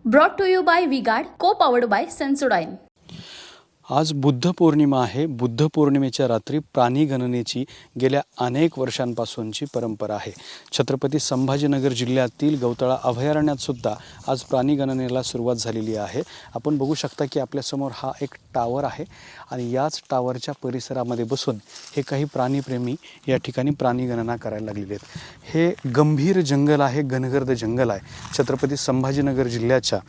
Brought to you by V-Guard, co-powered by Sensodyne. आज बुद्ध पौर्णिमा आहे. बुद्ध पौर्णिमेच्या रात्री प्राणी गणनेची गेल्या अनेक वर्षांपासूनची परंपरा आहे. छत्रपती संभाजीनगर जिल्ह्यातील गौतळा अभयारण्यात सुद्धा आज प्राणी गणनेला सुरुवात झालेली आहे. आपण बघू शकता की आपल्यासमोर हा एक टावर आहे आणि याच टावरच्या परिसरामध्ये बसून हे काही प्राणीप्रेमी या ठिकाणी प्राणी गणना करायला लागलेले आहेत. हे गंभीर जंगल आहे, घनगर्द जंगल आहे. छत्रपती संभाजीनगर जिल्ह्याच्या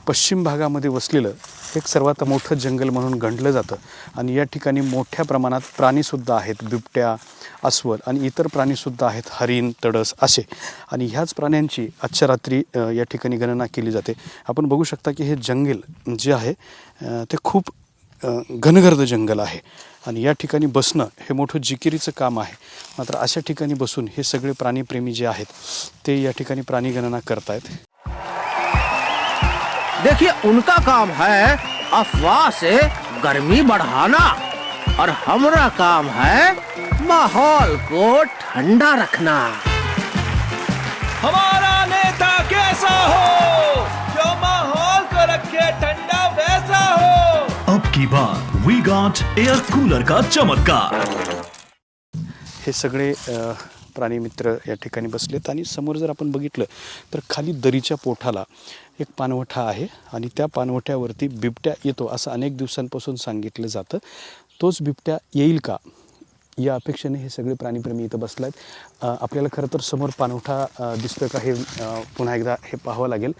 पश्चिम भागामध्ये वसलेलं एक सर्वात मोठं जंगल म्हणून गणलं जातं आणि या ठिकाणी मोठ्या प्रमाणात प्राणीसुद्धा आहेत. बिबट्या, अस्वल आणि इतर प्राणीसुद्धा आहेत, हरिण, तडस असे. आणि ह्याच प्राण्यांची आजच्या रात्री या ठिकाणी गणना केली जाते. आपण बघू शकता की हे जंगल जे आहे ते खूप घनगर्द जंगल आहे आणि या ठिकाणी बसणं हे मोठं जिकिरीचं काम आहे. मात्र अशा ठिकाणी बसून हे सगळे प्राणीप्रेमी जे आहेत ते या ठिकाणी प्राणी गणना करतायत. देखिए, उनका काम है अफवाह से गर्मी बढ़ाना और हमारा काम है माहौल को ठंडा रखना. हमारा नेता कैसा हो जो माहौल को रखे ठंडा वैसा हो. अब की बार वी गॉट एयर कूलर का चमत्कार. हे सगळे प्राणी मित्र या ठिकाणी बसलेत आणि समोर जर आपण बघितलं तर खाली दरीच्या पोठाला एक पाणवठा आहे आणि त्या पाणवठ्यावरती बिबट्या येतो असं अनेक दिवसांपासून सांगितलं जातं. तोच बिबट्या येईल का या अपेक्षेने हे सगळे प्राणीप्रेमी इथं बसले आहेत. आपल्याला खरं तर समोर पाणवठा दिसतोय का हे पुन्हा एकदा हे पाहावं लागेल.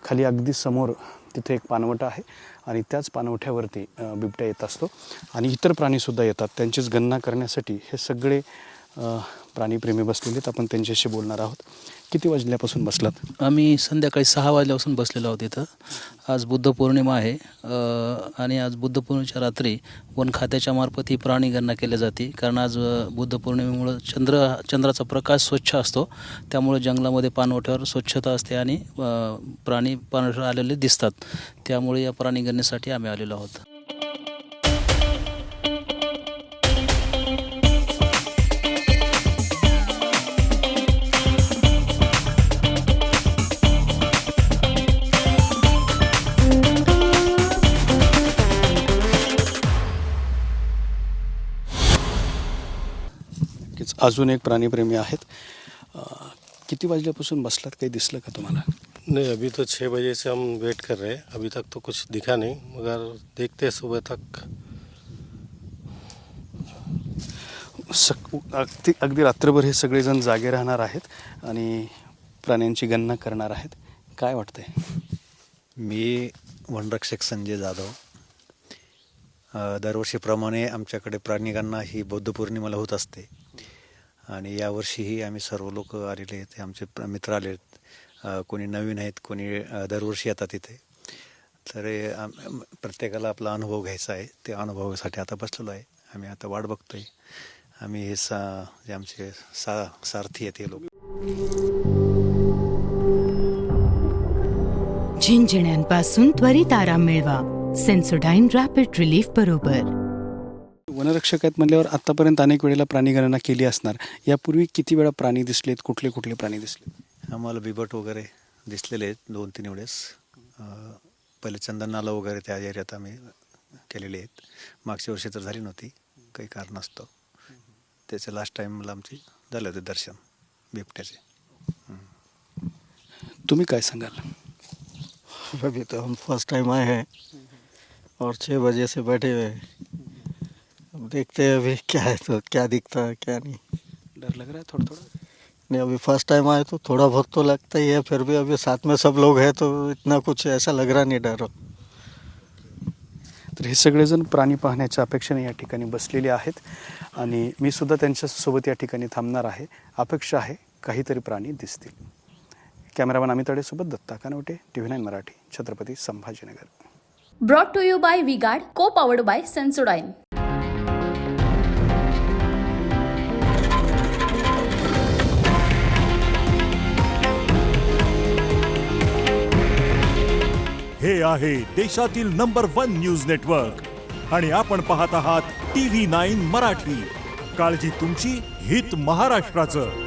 खाली अगदी समोर तिथे एक पाणवठा आहे आणि त्याच पाणवठ्यावरती बिबट्या येत असतो आणि इतर प्राणीसुद्धा येतात. त्यांचीच गणना करण्यासाठी हे सगळे प्राणीप्रेमी बसलेले आहेत. आपण त्यांच्याशी बोलणार आहोत. किती वाजल्यापासून बसलात? आम्ही संध्याकाळी 6 वाजल्यापासून बसलेलो आहोत इथं. आज बुद्ध पौर्णिमा आहे आणि आज बुद्ध पौर्णिमेच्या रात्री वन खात्याच्या मार्फत ही प्राणी गणना केली जाते. कारण आज बुद्ध पौर्णिमेमुळं चंद्राचा प्रकाश स्वच्छ असतो, त्यामुळे जंगलामध्ये पाणवठ्यावर स्वच्छता असते आणि प्राणी पाणवठ्यावर आलेले दिसतात. त्यामुळे या प्राणी गणनेसाठी आम्ही आलेलो आहोत. अजून एक प्राणीप्रेमी आहेत. किती वाजल्यापासून बसलात? काही दिसलं का तुम्हाला? नहीं, अभी तो 6 बजे से हम वेट कर रहे हैं. अभी तक तो कुछ दिखा नहीं, मगर देखते हैं सुबह तक. अगदी रात्रभर हे सगळेजण जागे राहणार आहेत आणि प्राण्यांची गणना करणार आहेत. काय वाटतंय? मी वनरक्षक संजय जाधव. दरवर्षीप्रमाणे आमच्याकडे प्राणीगणना ही बौद्ध पौर्णिमेला होत असते आणि यावर्षीही आम्ही सर्व लोक आलेले आहेत. आमचे मित्र आले आहेत, कोणी नवीन आहेत, कोणी दरवर्षी येतात इथे. तर प्रत्येकाला आपला अनुभव घ्यायचा आहे. ते अनुभवासाठी आता बसलेलो आहे. आम्ही आता वाट बघतोय. आम्ही हे जे आमचे सारथी आहेत हे लोक. झिंझिण्यांपासून त्वरित आराम मिळवा सेन्सोडाईन रॅपिड रिलीफ बरोबर. वनरक्षक आहेत म्हणल्यावर आतापर्यंत अनेक वेळेला प्राणी गणना केली असणार. यापूर्वी किती वेळा प्राणी दिसलेत? कुठले कुठले प्राणी दिसले? आम्हाला बिबट वगैरे दिसलेले आहेत 2-3 वेळेस. पहिले चंदन नाला वगैरे त्या एरियात आम्ही केलेले आहेत. मागच्या वर्षी तर झाली नव्हती, काही कारण असतं. त्याचं लास्ट टाईमला आमची झालं होते दर्शन बिबट्याचे. तुम्ही काय सांगाल? अभी तो हम फर्स्ट टाइम आए हैं और 6 बजे से बैठे हुए हैं. अब देखते हैं अभी क्या है, तो क्या दिखता है क्या नहीं. डर लग रहा है थोड़ा थोड़ा? नहीं, अभी फर्स्ट टाइम आए तो थोड़ा बहुत तो लगता ही है. फिर भी अभी साथ में सब लोग हैं तो इतना कुछ ऐसा लग रहा नहीं डर. तर हे सगळेजण प्राणी पाहण्याच्या अपेक्षेने या ठिकाणी बसलेले आहेत आणि मी सुद्धा त्यांच्यासोबत या ठिकाणी थांबणार आहे. अपेक्षा आहे काहीतरी प्राणी दिसतील. कॅमेरामॅन अमित अडेसोबत Datta Kanwate, TV9 Marathi, Chhatrapati Sambhajinagar. Brought to you by V-Guard, co-powered by Sensodyne. हे आहे देशातील नंबर 1 न्यूज नेटवर्क आणि आपण पाहत आहात TV9 मराठी. काळजी तुमची, हित महाराष्ट्राचं.